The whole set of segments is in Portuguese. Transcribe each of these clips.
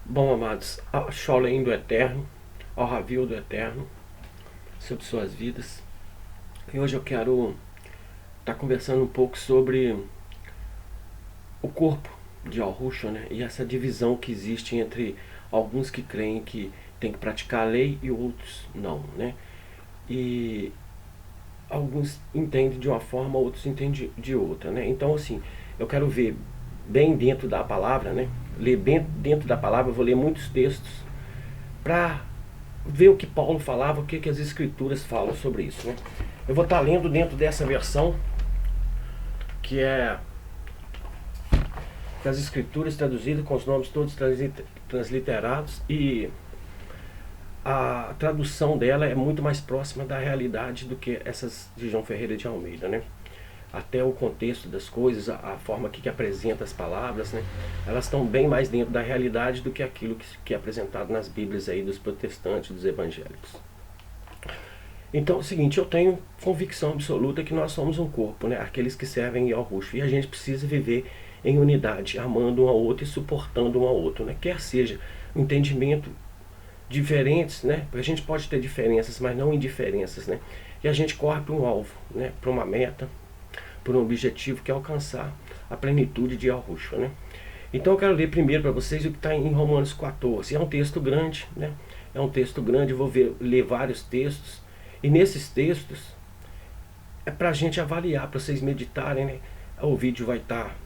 Bom, amados, ao Sholem do Eterno, ao Ravio do Eterno, sobre suas vidas. E hoje eu quero estar conversando um pouco sobre o corpo de Yahushua, né? E essa divisão que existe entre alguns que creem que tem que praticar a lei e outros não, né? E alguns entendem de uma forma, outros entendem de outra, né? Então, assim, eu quero ver bem dentro da palavra, né? Ler bem dentro da palavra, eu vou ler muitos textos para ver o que Paulo falava, o que as escrituras falam sobre isso, né? Eu vou estar lendo dentro dessa versão que é das escrituras traduzidas com os nomes todos transliterados, e a tradução dela é muito mais próxima da realidade do que essas de João Ferreira de Almeida, né? Até o contexto das coisas, a forma que apresenta as palavras, né? Elas estão bem mais dentro da realidade do que aquilo que é apresentado nas Bíblias aí dos protestantes, dos evangélicos. Então é o seguinte, eu tenho convicção absoluta que nós somos um corpo, né? Aqueles que servem ao Yahushua, e a gente precisa viver em unidade, amando um ao outro e suportando um ao outro, né? Quer seja um entendimento diferentes, né? Porque a gente pode ter diferenças, mas não indiferenças, né? E a gente corre para um alvo, né? Para uma meta, para um objetivo que é alcançar a plenitude de Yahushua, né? Então eu quero ler primeiro para vocês o que está em Romanos 14. É um texto grande, né? É um texto grande, eu vou ler vários textos. E nesses textos é para a gente avaliar, para vocês meditarem, né? O vídeo vai estar,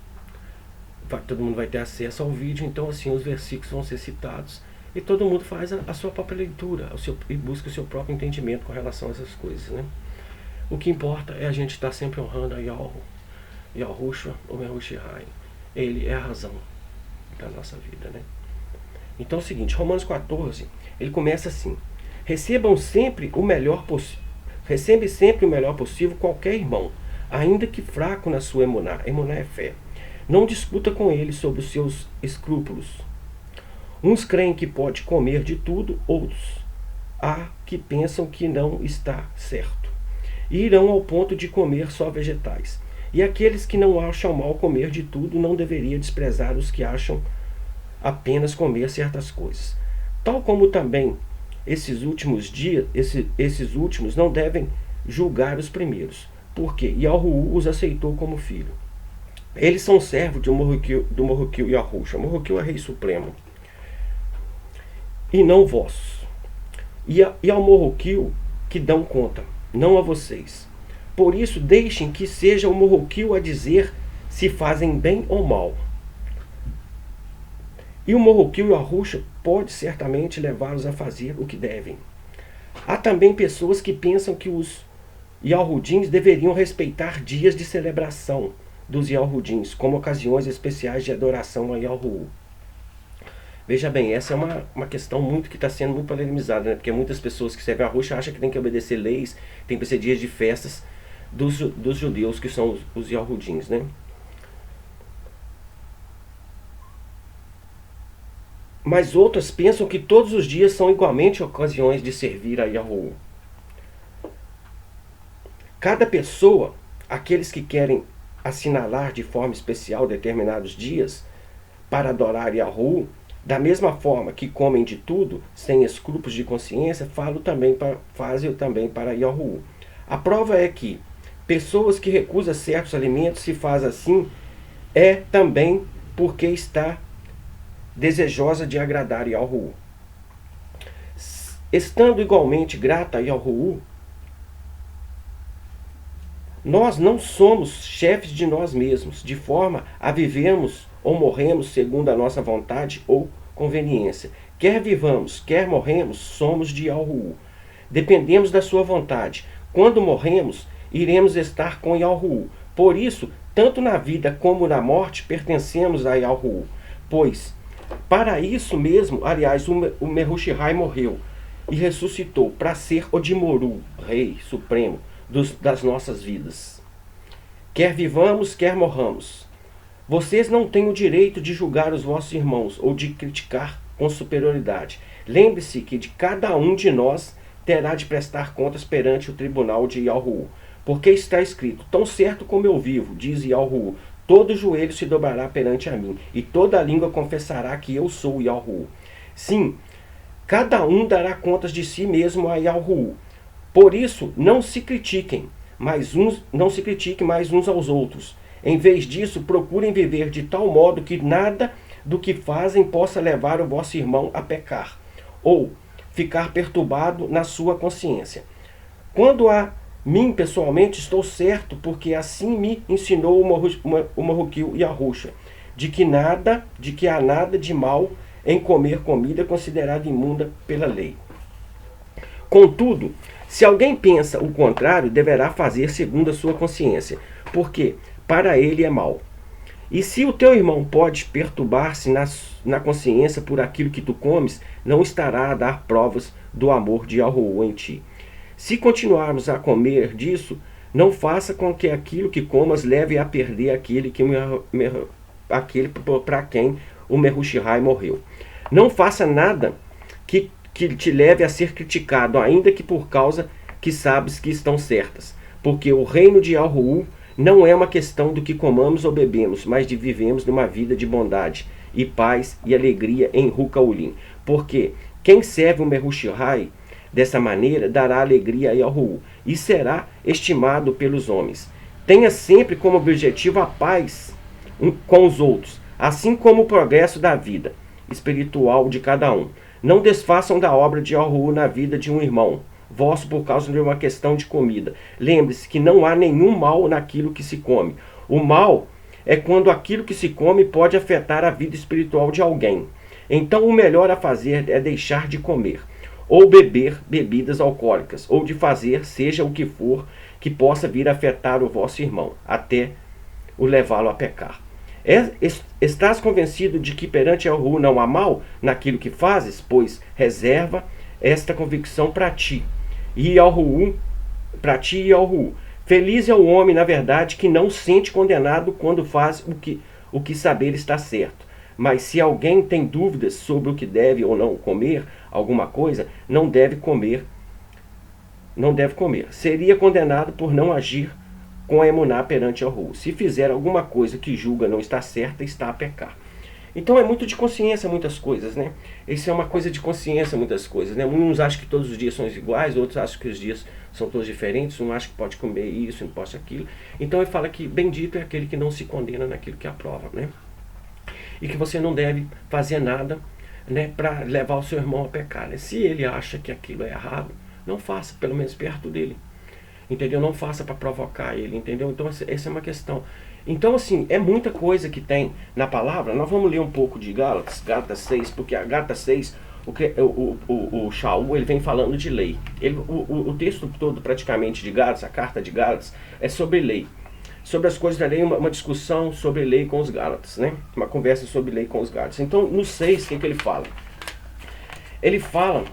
todo mundo vai ter acesso ao vídeo, então assim os versículos vão ser citados e todo mundo faz a sua própria leitura e busca o seu próprio entendimento com relação a essas coisas, né? O que importa é a gente estar sempre honrando a Yahushua, o Yahushai. Ele é a razão da nossa vida, né? Então é o seguinte, Romanos 14, ele começa assim: recebam sempre o melhor possível. Recebe sempre o melhor possível qualquer irmão, ainda que fraco na sua emuná. Emuná é fé. Não disputa com ele sobre os seus escrúpulos. Uns creem que pode comer de tudo, outros há que pensam que não está certo. E irão ao ponto de comer só vegetais. E aqueles que não acham mal comer de tudo não deveriam desprezar os que acham apenas comer certas coisas. Tal como também esses últimos não devem julgar os primeiros, porque Yahu os aceitou como filho. Eles são servos do Morroquil Yahushua. Morroquil é rei supremo, e não vossos. E ao Morroquil que dão conta, não a vocês. Por isso deixem que seja o Morroquil a dizer se fazem bem ou mal. E o Morroquil Yahushua pode certamente levá-los a fazer o que devem. Há também pessoas que pensam que os Yahudins deveriam respeitar dias de celebração dos Yahudins como ocasiões especiais de adoração a Yahu. Veja bem, essa é uma questão muito que está sendo muito polemizada, né? Porque muitas pessoas que servem a Yahushua acham que tem que obedecer leis, tem que ser dias de festas dos judeus, que são os Yahudins, né? Mas outras pensam que todos os dias são igualmente ocasiões de servir a Yahu. Cada pessoa, aqueles que querem assinalar de forma especial determinados dias para adorar Yahu, da mesma forma que comem de tudo, sem escrúpulos de consciência, fazem também para Yahu. A prova é que pessoas que recusam certos alimentos, se faz assim, é também porque está desejosa de agradar Yahu. Estando igualmente grata a Yahu, nós não somos chefes de nós mesmos, de forma a vivermos ou morremos segundo a nossa vontade ou conveniência. Quer vivamos, quer morremos, somos de Yahu. Dependemos da sua vontade. Quando morremos, iremos estar com Yahu. Por isso, tanto na vida como na morte, pertencemos a Yahu. Pois, para isso mesmo, aliás, o Mehushai morreu e ressuscitou para ser Odimoru, Rei Supremo das nossas vidas. Quer vivamos, quer morramos. Vocês não têm o direito de julgar os vossos irmãos ou de criticar com superioridade. Lembre-se que de cada um de nós terá de prestar contas perante o tribunal de Yahu. Porque está escrito: tão certo como eu vivo, diz Yahu, todo joelho se dobrará perante a mim, e toda língua confessará que eu sou Yahu. Sim, cada um dará contas de si mesmo a Yahu. Por isso, não se critiquem mais uns aos outros. Em vez disso, procurem viver de tal modo que nada do que fazem possa levar o vosso irmão a pecar, ou ficar perturbado na sua consciência. Quando a mim, pessoalmente, estou certo, porque assim me ensinou o Marroquil e a Roxa, de que há nada de mal em comer comida considerada imunda pela lei. Contudo, se alguém pensa o contrário, deverá fazer segundo a sua consciência, porque para ele é mal. E se o teu irmão pode perturbar-se na consciência por aquilo que tu comes, não estará a dar provas do amor de Yahuwah em ti. Se continuarmos a comer disso, não faça com que aquilo que comas leve a perder aquele para quem o Mehushihai morreu. Não faça nada que te leve a ser criticado, ainda que por causa que sabes que estão certas. Porque o reino de Yahuwah não é uma questão do que comamos ou bebemos, mas de vivemos numa vida de bondade e paz e alegria em Rucaulim. Porque quem serve o Mehushihai dessa maneira dará alegria a Yahuwah e será estimado pelos homens. Tenha sempre como objetivo a paz com os outros, assim como o progresso da vida espiritual de cada um. Não desfaçam da obra de Yahuwah na vida de um irmão vosso por causa de uma questão de comida. Lembre-se que não há nenhum mal naquilo que se come. O mal é quando aquilo que se come pode afetar a vida espiritual de alguém. Então o melhor a fazer é deixar de comer, ou beber bebidas alcoólicas, ou de fazer seja o que for que possa vir a afetar o vosso irmão, até o levá-lo a pecar. Estás convencido de que perante Yahuwah não há mal naquilo que fazes? Pois reserva esta convicção para ti e Yahuwah. Feliz é o homem, na verdade, que não sente condenado quando faz o que saber está certo. Mas se alguém tem dúvidas sobre o que deve ou não comer alguma coisa, não deve comer. Seria condenado por não agir com a emuná perante Yahuwah. Se fizer alguma coisa que julga não estar certa, está a pecar. Então é muito de consciência muitas coisas, né? Isso é uma coisa de consciência muitas coisas, né? Uns acham que todos os dias são iguais, outros acham que os dias são todos diferentes, um acha que pode comer isso, não pode aquilo. Então ele fala que bendito é aquele que não se condena naquilo que aprova, né? E que você não deve fazer nada, né, para levar o seu irmão a pecar, né? Se ele acha que aquilo é errado, não faça, pelo menos perto dele. Entendeu? Não faça para provocar ele, entendeu? Então essa é uma questão. Então, assim, é muita coisa que tem na palavra. Nós vamos ler um pouco de Gálatas 6, porque a Gálatas 6, o Shaul, ele vem falando de lei. O texto todo, praticamente, de Gálatas, a carta de Gálatas, é sobre lei. Sobre as coisas da lei, uma discussão sobre lei com os Gálatas, né? Uma conversa sobre lei com os Gálatas. Então, no 6, o que ele fala? Ele fala,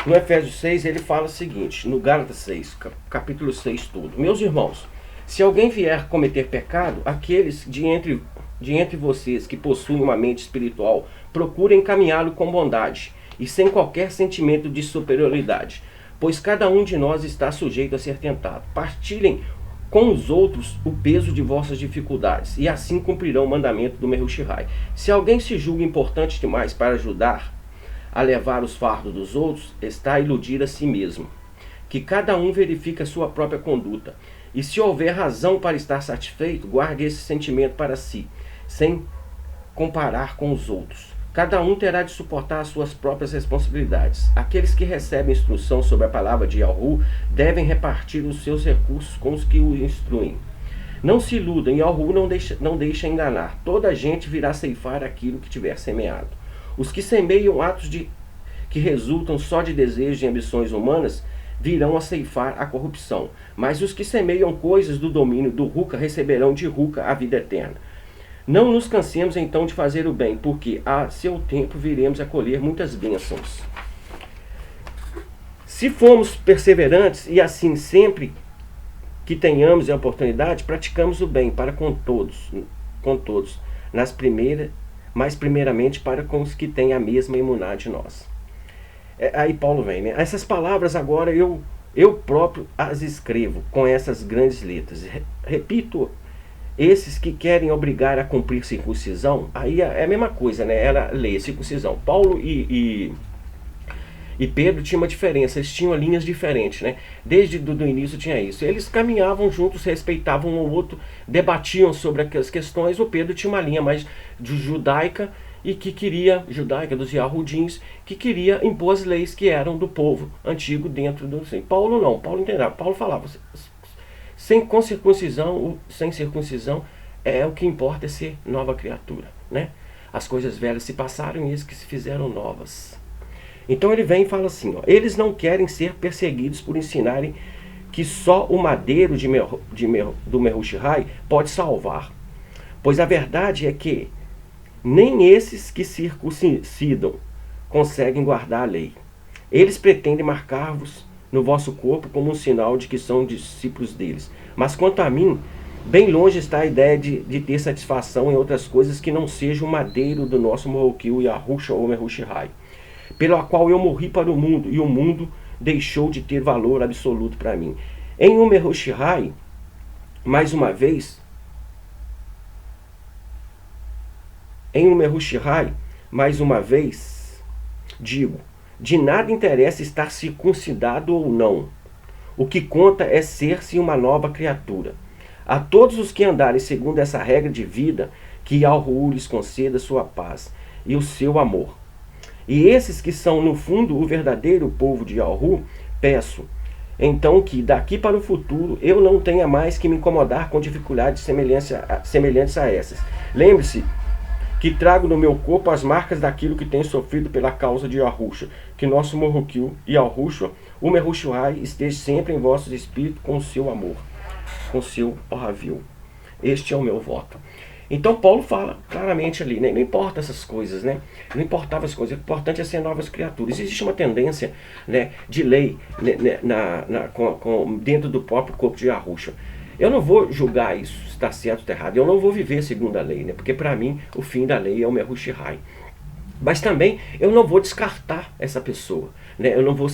no Efésios 6, ele fala o seguinte, no Gálatas 6, capítulo 6 todo. Meus irmãos, se alguém vier cometer pecado, aqueles de entre vocês que possuem uma mente espiritual, procurem encaminhá-lo com bondade e sem qualquer sentimento de superioridade, pois cada um de nós está sujeito a ser tentado. Partilhem com os outros o peso de vossas dificuldades, e assim cumprirão o mandamento do Mehushihai. Se alguém se julga importante demais para ajudar a levar os fardos dos outros, está a iludir a si mesmo. Que cada um verifique a sua própria conduta. E se houver razão para estar satisfeito, guarde esse sentimento para si, sem comparar com os outros. Cada um terá de suportar as suas próprias responsabilidades. Aqueles que recebem instrução sobre a palavra de Yahuwah devem repartir os seus recursos com os que o instruem. Não se iludam, Yahuwah não deixa enganar. Toda a gente virá ceifar aquilo que tiver semeado. Os que semeiam atos que resultam só de desejos e ambições humanas virão a ceifar a corrupção. Mas os que semeiam coisas do domínio do Ruca receberão de Ruca a vida eterna. Não nos cansemos então de fazer o bem, porque a seu tempo viremos a colher muitas bênçãos. Se formos perseverantes e assim sempre que tenhamos a oportunidade, praticamos o bem para com todos, mas primeiramente para com os que têm a mesma emuná de nós. Aí Paulo vem, né? Essas palavras agora eu próprio as escrevo com essas grandes letras. Repito esses que querem obrigar a cumprir circuncisão, aí é a mesma coisa, né? Era lei, circuncisão. Paulo e Pedro tinha uma diferença, eles tinham linhas diferentes, né? Desde o início tinha isso. Eles caminhavam juntos, respeitavam um ao outro, debatiam sobre aquelas questões. O Pedro tinha uma linha mais judaica e que queria, judaica dos Yahudins, que queria impor as leis que eram do povo antigo dentro do... Assim. Paulo não, Paulo entendeu. Paulo falava, com circuncisão, sem circuncisão, o que importa é ser nova criatura, né? As coisas velhas se passaram e eis que se fizeram novas. Então ele vem e fala assim, ó, eles não querem ser perseguidos por ensinarem que só o madeiro do Mehushai pode salvar. Pois a verdade é que nem esses que circuncidam conseguem guardar a lei. Eles pretendem marcar-vos no vosso corpo como um sinal de que são discípulos deles. Mas quanto a mim, bem longe está a ideia de ter satisfação em outras coisas que não seja o madeiro do nosso Morroquil, Yahushua ou Mehushai, pela qual eu morri para o mundo, e o mundo deixou de ter valor absoluto para mim. Em um Mehushai, mais uma vez, digo, de nada interessa estar circuncidado ou não. O que conta é ser-se uma nova criatura. A todos os que andarem segundo essa regra de vida, que Yahu lhes conceda sua paz e o seu amor. E esses que são, no fundo, o verdadeiro povo de Yahu, peço, então, que daqui para o futuro eu não tenha mais que me incomodar com dificuldades semelhantes a essas. Lembre-se que trago no meu corpo as marcas daquilo que tenho sofrido pela causa de Yahushua, que nosso Morroquil e Yahushua, o Mehushai, esteja sempre em vossos espíritos com o seu amor, com o seu Ohavil. Este é o meu voto. Então Paulo fala claramente ali, né? Não importa essas coisas, né? Não importava as coisas, o importante é ser novas criaturas. Existe uma tendência, né, de lei, né, dentro do próprio corpo de Yahushua. Eu não vou julgar isso, se está certo ou está errado. Eu não vou viver segundo a lei, né? Porque para mim o fim da lei é o Mehushai. Mas também eu não vou descartar essa pessoa, né? Eu não vou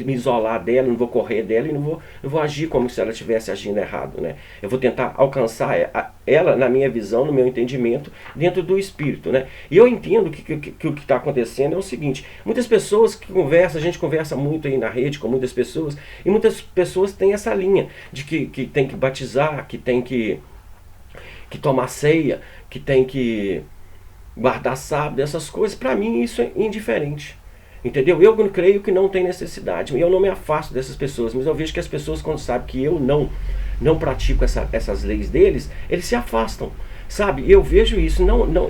me isolar dela, não vou correr dela e não vou agir como se ela estivesse agindo errado, né? Eu vou tentar alcançar ela na minha visão, no meu entendimento, dentro do espírito, né? E eu entendo que o que está acontecendo é o seguinte: muitas pessoas que conversam, a gente conversa muito aí na rede com muitas pessoas, e muitas pessoas têm essa linha de que tem que batizar, que tem que tomar ceia, que tem que guardar sábado, essas coisas. Para mim isso é indiferente, entendeu? Eu creio que não tem necessidade, eu não me afasto dessas pessoas, mas eu vejo que as pessoas, quando sabem que eu não pratico essas leis deles, eles se afastam, sabe? Eu vejo isso,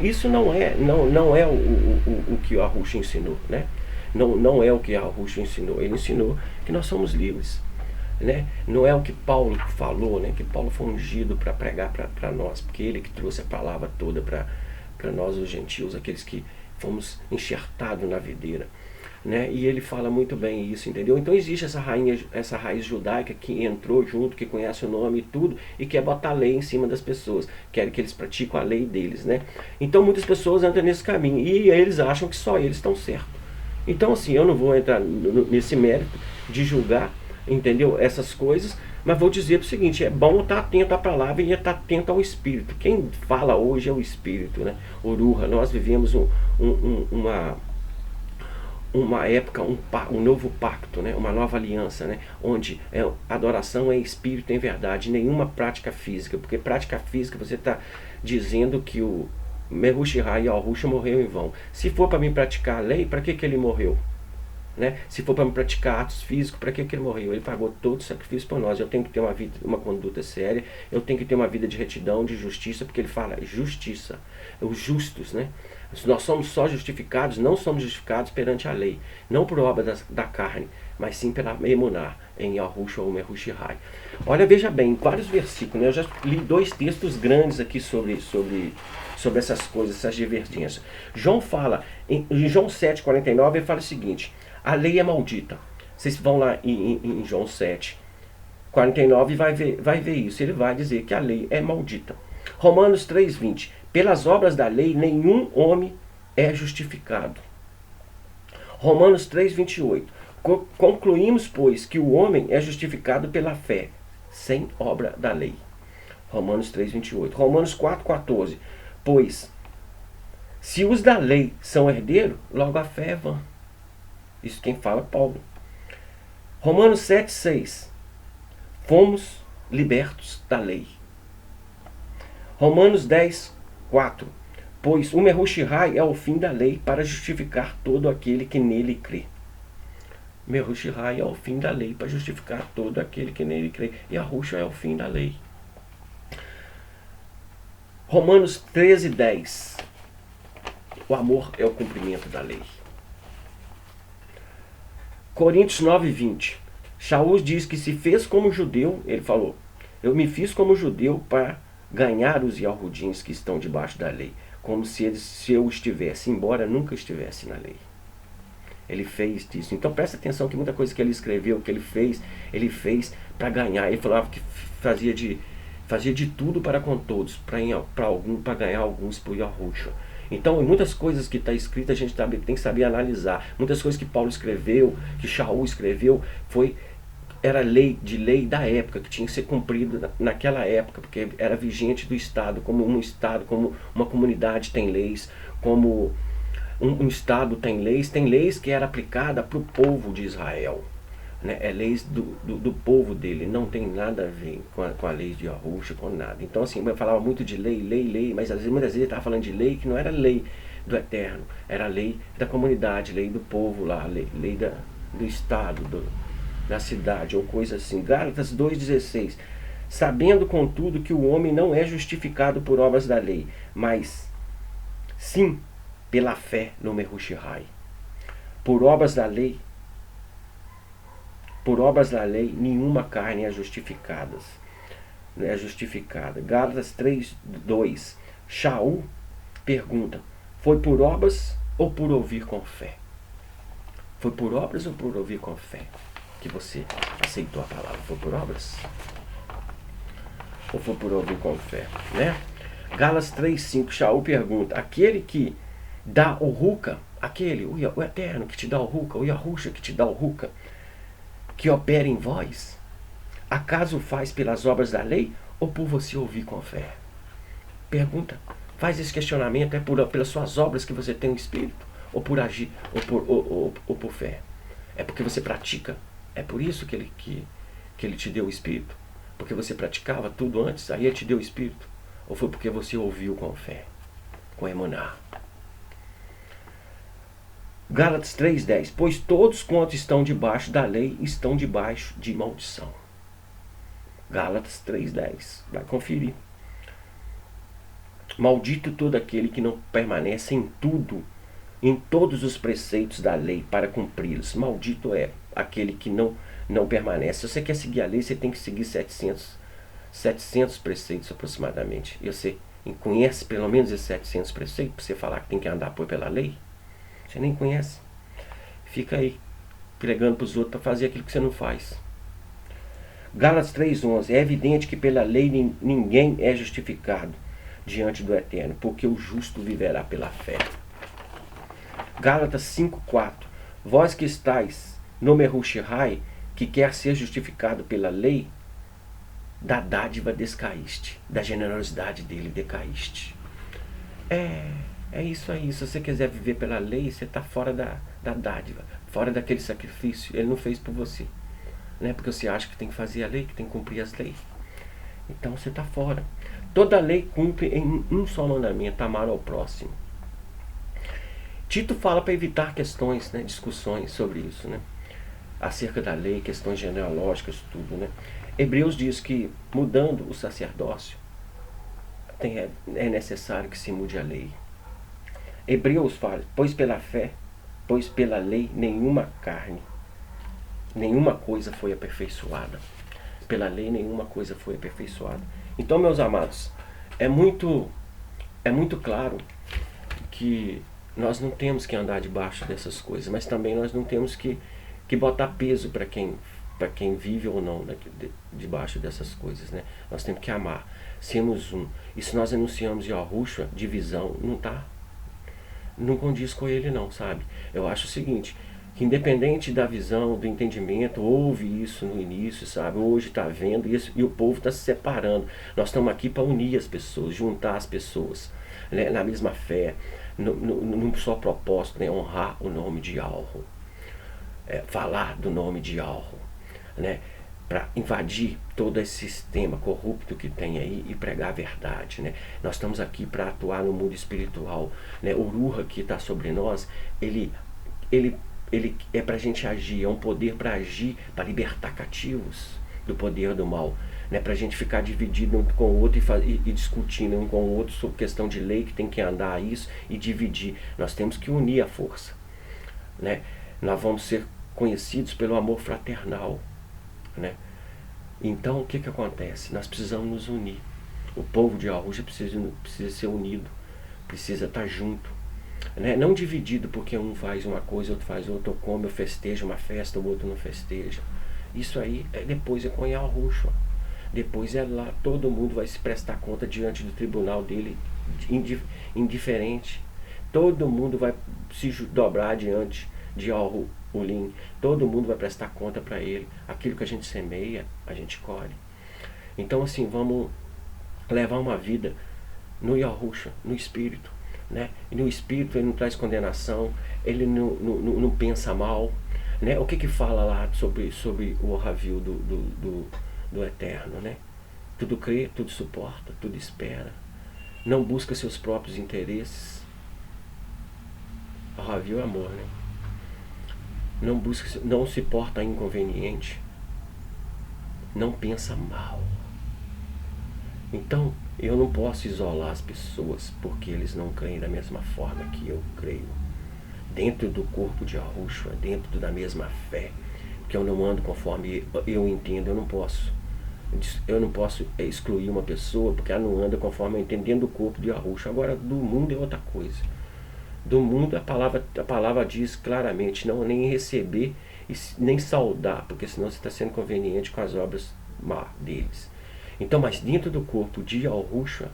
isso não é o que o Yahushua ensinou, né? Não é o que o Yahushua ensinou. Ele ensinou que nós somos livres, né? Não é o que Paulo falou, né? Que Paulo foi ungido para pregar para nós, porque ele que trouxe a palavra toda para nós, os gentios, aqueles que fomos enxertados na videira, né? E ele fala muito bem isso, entendeu? Então existe essa raiz judaica que entrou junto, que conhece o nome e tudo, e quer botar lei em cima das pessoas, quer que eles pratiquem a lei deles, né? Então muitas pessoas entram nesse caminho, e eles acham que só eles estão certos. Então assim, eu não vou entrar nesse mérito de julgar, entendeu? Essas coisas, mas vou dizer o seguinte: é bom estar atento à palavra e estar atento ao Espírito. Quem fala hoje é o Espírito, né? Oruha, nós vivemos uma época, um novo pacto, né? Uma nova aliança, né? Onde adoração é Espírito em verdade, nenhuma prática física, porque prática física você está dizendo que o Mehushai e Yahushua morreu em vão. Se for para mim praticar a lei, para que ele morreu? Né? Se for para me praticar atos físicos, para que ele morreu? Ele pagou todo o sacrifício por nós. Eu tenho que ter uma conduta séria, eu tenho que ter uma vida de retidão, de justiça, porque ele fala justiça, os justos, né? Nós somos só justificados, não somos justificados perante a lei, não por obra da carne, mas sim pela emuná, em Yahushua ou Mehushai. Olha, veja bem, vários versículos, né? Eu já li 2 textos grandes aqui sobre essas coisas, essas divergências. João fala, em João 7,49, ele fala o seguinte: a lei é maldita. Vocês vão lá em João 7,49 e vai ver isso. Ele vai dizer que a lei é maldita. Romanos 3,20. Pelas obras da lei, nenhum homem é justificado. Romanos 3,28. Concluímos, pois, que o homem é justificado pela fé, sem obra da lei. Romanos 3:28. Romanos 4:14. Pois, se os da lei são herdeiros, logo a fé é vã. Isso quem fala é Paulo. Romanos 7:6. Fomos libertos da lei. Romanos 10:4. Pois o Mehushihai é o fim da lei para justificar todo aquele que nele crê. Mehushihai é o fim da lei para justificar todo aquele que nele crê. E Yahushua é o fim da lei. Romanos 13:10. O amor é o cumprimento da lei. Coríntios 9:20. Shaul diz que se fez como judeu, ele falou, eu me fiz como judeu para ganhar os Yahudins que estão debaixo da lei, como se eu estivesse, embora nunca estivesse na lei. Ele fez isso. Então presta atenção que muita coisa que ele escreveu, que ele fez para ganhar. Ele falava que fazia de tudo para com todos, para ganhar alguns para o Yahushua. Então, muitas coisas que está escrita a gente tem que saber analisar. Muitas coisas que Paulo escreveu, que Shaul escreveu, era lei da época, que tinha que ser cumprida naquela época, porque era vigente do Estado, como uma comunidade tem leis, como um Estado tem leis que era aplicada para o povo de Israel. Né? É leis do povo dele, não tem nada a ver com a lei de Yahushua, com nada. Então assim, eu falava muito de lei, mas muitas vezes ele estava falando de lei que não era lei do Eterno, era lei da comunidade, lei do povo lá, lei do Estado, da cidade, ou coisa assim. Gálatas 2,16. Sabendo, contudo, que o homem não é justificado por obras da lei, mas sim pela fé no Mehushihai. Por obras da lei, nenhuma carne é justificada. Gálatas 3:2. Shaul pergunta: foi por obras ou por ouvir com fé? Foi por obras ou por ouvir com fé que você aceitou a palavra? Foi por obras? Ou foi por ouvir com fé? Né? Gálatas 3:5. Shaul pergunta: aquele que dá o Ruca, o Eterno que te dá o Ruca, o Yahushua que te dá o Ruca, que opera em vós, acaso faz pelas obras da lei ou por você ouvir com fé? Pergunta, faz esse questionamento, pelas suas obras que você tem o Espírito, ou por agir, ou por fé? É porque você pratica? É por isso que ele te deu o Espírito? Porque você praticava tudo antes, aí ele te deu o Espírito? Ou foi porque você ouviu com fé, com emuná? Gálatas 3:10. Pois todos quantos estão debaixo da lei estão debaixo de maldição. Gálatas 3:10. Vai conferir. Maldito todo aquele que não permanece em todos os preceitos da lei para cumpri-los. Maldito é aquele que não permanece. Se você quer seguir a lei, você tem que seguir 700 preceitos aproximadamente. E você conhece pelo menos esses 700 preceitos para você falar que tem que andar pela lei? Você nem conhece. Fica aí pregando para os outros para fazer aquilo que você não faz. Gálatas 3:11. É evidente que pela lei ninguém é justificado diante do Eterno, porque o justo viverá pela fé. Gálatas 5:4. Vós que estáis no Mehushihai, que quer ser justificado pela lei, da dádiva descaíste, da generosidade dele decaíste. É isso aí. Se você quiser viver pela lei, você está fora da dádiva, fora daquele sacrifício. Ele não fez por você. Não é porque você acha que tem que fazer a lei, que tem que cumprir as leis. Então você está fora. Toda lei cumpre em um só mandamento: amar ao próximo. Tito fala para evitar questões, né, discussões sobre isso, né, acerca da lei, questões genealógicas, tudo, né. Hebreus diz que mudando o sacerdócio é necessário que se mude a lei. Hebreus fala: pois pela lei nenhuma coisa foi aperfeiçoada. Pela lei nenhuma coisa foi aperfeiçoada. Então, meus amados, é muito claro que nós não temos que andar debaixo dessas coisas, mas também nós não temos que botar peso para quem vive ou não debaixo dessas coisas, né? Nós temos que amar, sermos um. E se nós anunciamos Yahushua, divisão, não condiz com ele não, sabe? Eu acho o seguinte: que independente da visão, do entendimento, houve isso no início, sabe? Hoje está vendo isso e o povo está se separando. Nós estamos aqui para unir as pessoas, juntar as pessoas, né? Na mesma fé, num só propósito, né? Honrar o nome de Alro, falar do nome de Alro, né? Para invadir todo esse sistema corrupto que tem aí e pregar a verdade, né? Nós estamos aqui para atuar no mundo espiritual, né? O Ruha que está sobre nós, ele é para a gente agir, é um poder para agir, para libertar cativos do poder do mal. Não é para a gente ficar dividido um com o outro e discutindo um com o outro sobre questão de lei que tem que andar isso e dividir. Nós temos que unir a força, né? Nós vamos ser conhecidos pelo amor fraternal, né? Então o que acontece? Nós precisamos nos unir. O povo de Arusha precisa ser unido, precisa estar junto, né? Não dividido porque um faz uma coisa, outro faz outra, ou come, ou festeja uma festa, o outro não festeja. Isso aí depois é com Yahushua. Depois é lá, todo mundo vai se prestar conta diante do tribunal dele, indiferente. Todo mundo vai se dobrar diante de Ulim. Todo mundo vai prestar conta para ele. Aquilo que a gente semeia, a gente colhe. Então assim, vamos levar uma vida no Yahushua, no Espírito, né? E no Espírito ele não traz condenação, ele não pensa mal, né? O que fala lá sobre o Ravil do Eterno, né? Tudo crê, tudo suporta, tudo espera, não busca seus próprios interesses. O Ravil é amor, né? Não se porta inconveniente, não pensa mal. Então eu não posso isolar as pessoas porque eles não creem da mesma forma que eu creio, dentro do corpo de Yahushua, dentro da mesma fé, que eu não ando conforme eu entendo. Eu não posso excluir uma pessoa porque ela não anda conforme eu entendo dentro do corpo de Yahushua. Agora, do mundo é outra coisa. Do mundo a palavra diz claramente, não nem receber e nem saudar, porque senão você está sendo conveniente com as obras deles. Então, mas dentro do corpo de Yahushua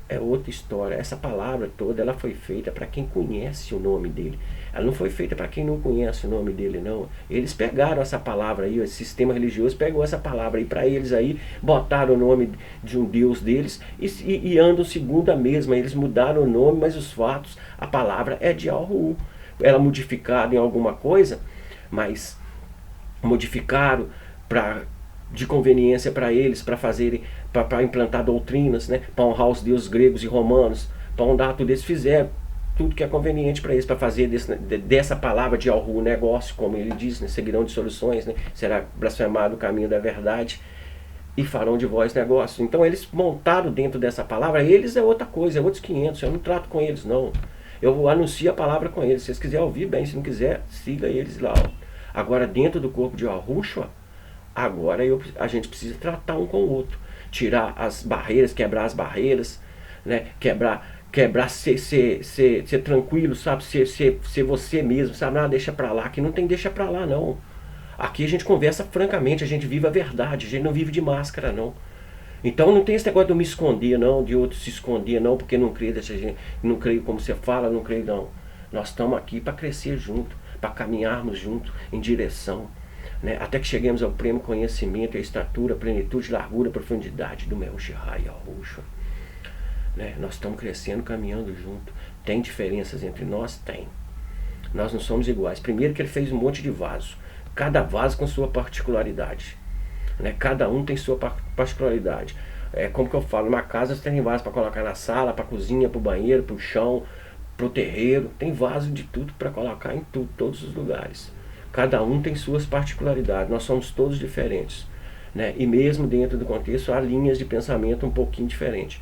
é outra história. Essa palavra toda, ela foi feita para quem conhece o nome dele. Ela não foi feita para quem não conhece o nome dele, não. Eles pegaram essa palavra aí, o sistema religioso pegou essa palavra aí para eles aí, botaram o nome de um Deus deles e andam segundo a mesma. Eles mudaram o nome, mas os fatos, a palavra é de Yahu. Ela modificada em alguma coisa, mas modificaram de conveniência para eles, para fazerem, para implantar doutrinas, né? Para honrar os deuses gregos e romanos, para honrar tudo. Eles fizeram tudo que é conveniente para eles, para fazer dessa palavra de Yahu um negócio, como ele diz, né? Seguirão de soluções, né? Será blasfemado o caminho da verdade e farão de vós negócio. Então eles montaram dentro dessa palavra. Eles é outra coisa, é outros 500. Eu não trato com eles, não. Eu anuncio a palavra com eles. Se vocês quiserem ouvir, bem. Se não quiser, siga eles lá, ó. Agora, dentro do corpo de Yahushua, agora a gente precisa tratar um com o outro, tirar as barreiras, quebrar as barreiras, né? Quebrar, ser tranquilo, sabe? Ser você mesmo, sabe? Ah, deixa pra lá, que não tem deixa pra lá, não. Aqui a gente conversa francamente, a gente vive a verdade, a gente não vive de máscara, não. Então não tem esse negócio de eu me esconder, não, de outro se esconder, não, porque não creio dessa gente, não creio como você fala, não creio, não. Nós estamos aqui para crescer junto, para caminharmos junto em direção, né? Até que cheguemos ao pleno conhecimento, a estatura, a plenitude, largura, profundidade do meu Shihai Yahushua, né? Nós estamos crescendo, caminhando junto. Tem diferenças entre nós? Tem. Nós não somos iguais. Primeiro que ele fez um monte de vaso, cada vaso com sua particularidade, né? Cada um tem sua particularidade. É como que eu falo, numa casa você tem vaso para colocar na sala, para a cozinha, para o banheiro, para o chão, para o terreiro. Tem vaso de tudo para colocar em tudo, todos os lugares. Cada um tem suas particularidades. Nós somos todos diferentes, né? E mesmo dentro do contexto há linhas de pensamento um pouquinho diferentes.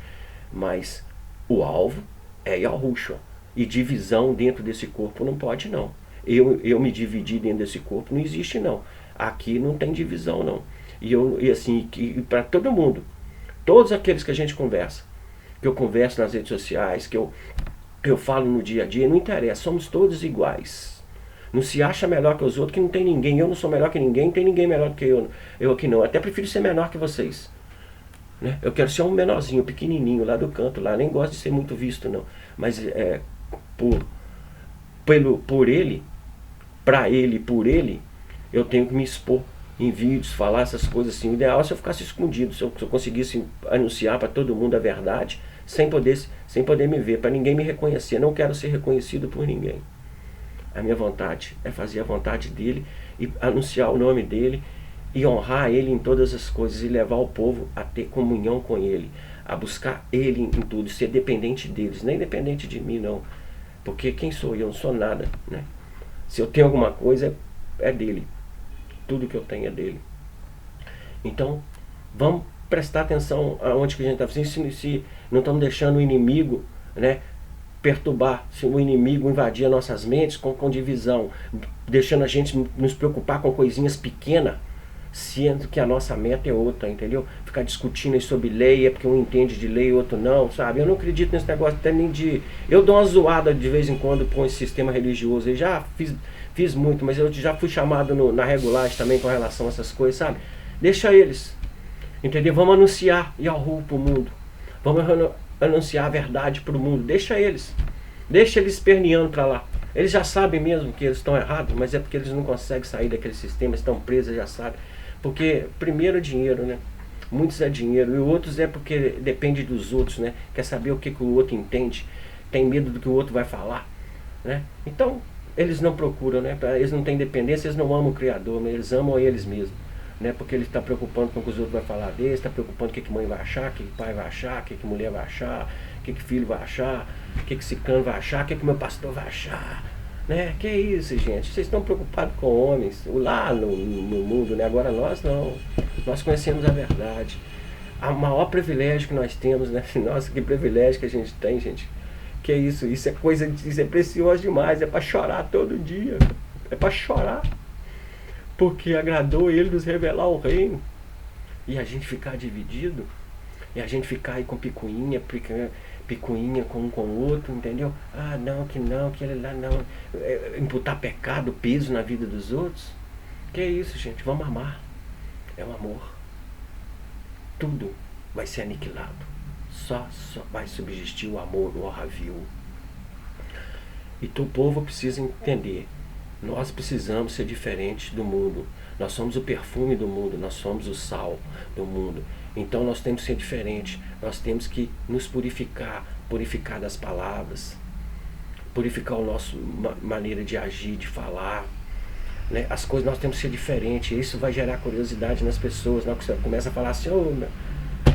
Mas o alvo é Yahushua. E divisão dentro desse corpo não pode, não. Eu me dividir dentro desse corpo não existe, não. Aqui não tem divisão, não. E assim, para todo mundo, todos aqueles que a gente conversa, que eu converso nas redes sociais, que eu falo no dia a dia, não interessa, somos todos iguais. Não se acha melhor que os outros, que não tem ninguém. Eu não sou melhor que ninguém, não tem ninguém melhor do que eu aqui não. Até prefiro ser menor que vocês, né? Eu quero ser um menorzinho, pequenininho, lá do canto, lá. Nem gosto de ser muito visto, não. Mas por ele, para ele e por ele, eu tenho que me expor em vídeos, falar essas coisas assim. O ideal é se eu ficasse escondido, se eu conseguisse anunciar para todo mundo a verdade, sem poder me ver, para ninguém me reconhecer. Não quero ser reconhecido por ninguém. A minha vontade é fazer a vontade dele e anunciar o nome dele e honrar ele em todas as coisas e levar o povo a ter comunhão com ele, a buscar ele em tudo, ser dependente deles, nem dependente de mim não, porque quem sou eu? Não sou nada, né? Se eu tenho alguma coisa é dele, tudo que eu tenho é dele. Então vamos prestar atenção aonde que a gente está fazendo, se não estamos deixando o inimigo, né, perturbar, se o inimigo invadir nossas mentes com divisão, deixando a gente nos preocupar com coisinhas pequenas, sendo que a nossa meta é outra, entendeu? Ficar discutindo aí sobre lei, é porque um entende de lei e outro não, sabe? Eu não acredito nesse negócio até nem de... Eu dou uma zoada de vez em quando com esse sistema religioso, eu já fiz muito, mas eu já fui chamado na regulagem também com relação a essas coisas, sabe? Deixa eles, entendeu? Vamos anunciar Yahu pro mundo, vamos anunciar a verdade pro mundo, deixa eles esperneando pra lá. Eles já sabem mesmo que eles estão errados, mas é porque eles não conseguem sair daquele sistema, estão presos, já sabem. Porque primeiro é dinheiro, né? Muitos é dinheiro, e outros é porque depende dos outros, né? Quer saber o que o outro entende, tem medo do que o outro vai falar, né? Então, eles não procuram, né? Eles não têm dependência, eles não amam o Criador, mas eles amam eles mesmos, né? Porque ele está preocupando com o que os outros vão falar deles, está preocupando com o que mãe vai achar, o que pai vai achar, o que mulher vai achar, o que filho vai achar, o que ciclano vai achar, o que meu pastor vai achar, né? Que isso, gente? Vocês estão preocupados com homens lá no mundo, né? Agora nós não. Nós conhecemos a verdade. O maior privilégio que nós temos, né? Nossa, que privilégio que a gente tem, gente. Que isso? Isso é precioso demais. É para chorar todo dia. É para chorar. Porque agradou ele nos revelar o reino. E a gente ficar dividido. E a gente ficar aí com picuinha com um com o outro, entendeu? Ah, não, que ele lá não. Imputar pecado, peso na vida dos outros. Que isso, gente? Vamos amar. É o amor. Tudo vai ser aniquilado. Só vai subsistir o amor, o Orravil. E o povo precisa entender. Nós precisamos ser diferentes do mundo. Nós somos o perfume do mundo. Nós somos o sal do mundo. Então nós temos que ser diferentes. Nós temos que nos purificar das palavras, purificar a nossa maneira de agir, de falar, né? As coisas nós temos que ser diferentes. Isso vai gerar curiosidade nas pessoas. Né? Você começa a falar assim,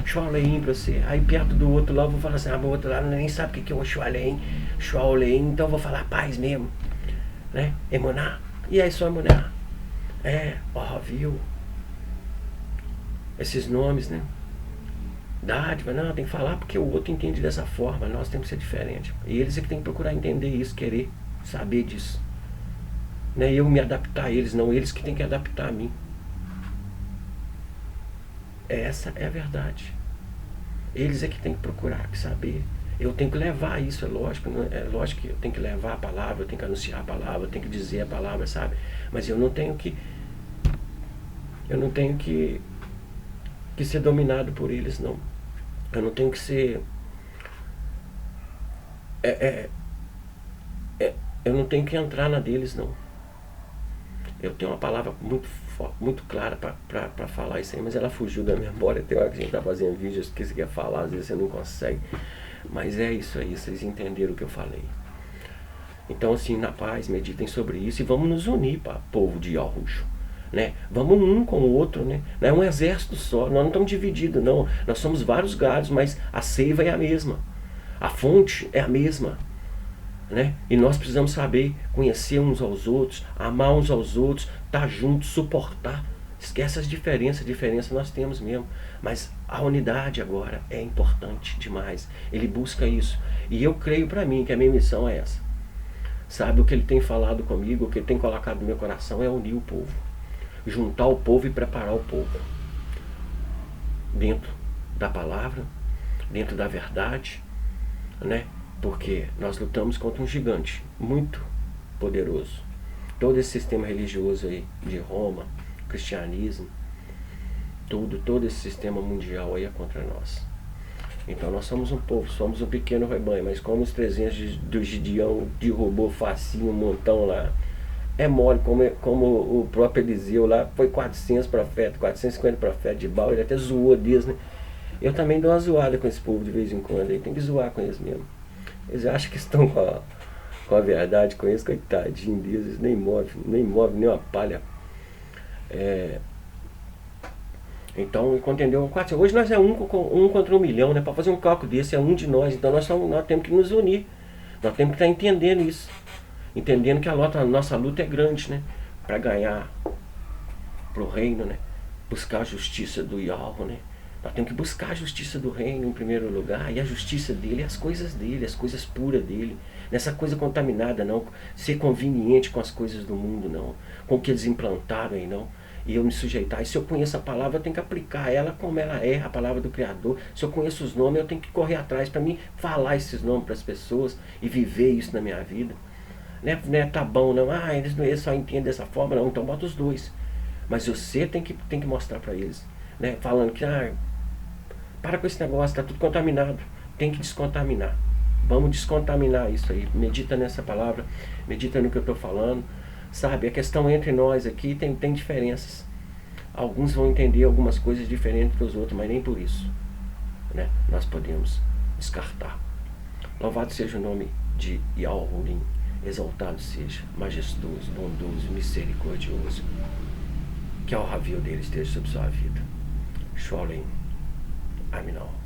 Shualeim pra você. Aí perto do outro lá eu vou falar assim, o outro lá nem sabe o que é o Shualeim, então eu vou falar paz mesmo, né? Emuná. E aí só Emuná. Orravil. Esses nomes, né? Dádiva, não, tem que falar porque o outro entende dessa forma, nós temos que ser diferentes. E eles é que tem que procurar entender isso, querer saber disso. Não é eu me adaptar a eles, não, eles que tem que adaptar a mim. Essa é a verdade. Eles é que tem que procurar saber. Eu tenho que levar isso, é lógico, né? É lógico que eu tenho que levar a palavra, eu tenho que anunciar a palavra, eu tenho que dizer a palavra, sabe? Mas eu não tenho que ser dominado por eles, não. Eu não tenho que ser eu não tenho que entrar na deles, não. Eu tenho uma palavra muito clara para falar isso aí, mas ela fugiu da memória. Tem hora que a gente tá fazendo vídeo, que você quer falar, às vezes você não consegue. Mas é isso aí, vocês entenderam o que eu falei. Então assim, na paz, meditem sobre isso e vamos nos unir para povo de Yahushua, né? Vamos um com o outro, né? Não é um exército só, nós não estamos divididos, não. Nós somos vários galhos, mas a seiva é a mesma. A fonte é a mesma, né? E nós precisamos saber conhecer uns aos outros, amar uns aos outros, estar juntos, suportar. Esquece as diferenças nós temos mesmo, mas a unidade agora é importante demais. Ele busca isso, e eu creio para mim que a minha missão é essa, sabe? O que ele tem falado comigo, o que ele tem colocado no meu coração é unir o povo, juntar o povo e preparar o povo dentro da palavra, dentro da verdade, né? Porque nós lutamos contra um gigante muito poderoso. Todo esse sistema religioso aí de Roma, cristianismo, todo esse sistema mundial aí é contra nós. Então nós somos um povo, somos um pequeno rebanho, mas como os 300 do Gideão derrubou facinho um montão lá, é mole, como o próprio Eliseu lá, foi 400 profetas, 450 profetas de Baal, ele até zoou Deus, né? Eu também dou uma zoada com esse povo de vez em quando, aí tem que zoar com eles mesmo. Eles acham que estão com a verdade, com eles, coitadinho deles, eles nem move nem uma palha. É, então, entendeu? Hoje nós é um contra 1 milhão, né? Para fazer um cálculo desse, é um de nós. Então nós temos que nos unir. Nós temos que estar entendendo isso. Entendendo que a nossa luta é grande, né? Para ganhar pro reino, né? Buscar a justiça do Yahweh, né? Nós temos que buscar a justiça do reino em primeiro lugar. E a justiça dele, as coisas puras dele. Nessa coisa contaminada, não. Ser conveniente com as coisas do mundo, não. Com o que eles implantaram aí, não. E eu me sujeitar. E se eu conheço a palavra, eu tenho que aplicar ela como ela é, a palavra do Criador. Se eu conheço os nomes, eu tenho que correr atrás para mim falar esses nomes para as pessoas e viver isso na minha vida. Né, tá bom, não. Eles só entendem dessa forma, não. Então bota os dois. Mas você tem que mostrar para eles. Né, falando que, para com esse negócio, tá tudo contaminado. Tem que descontaminar. Vamos descontaminar isso aí. Medita nessa palavra, medita no que eu estou falando. Sabe, a questão entre nós aqui tem diferenças. Alguns vão entender algumas coisas diferentes dos outros, mas nem por isso, né, nós podemos descartar. Louvado seja o nome de Yahweh, exaltado seja, majestoso, bondoso, misericordioso. Que o ravio dele esteja sobre sua vida. Sholem. Aminal.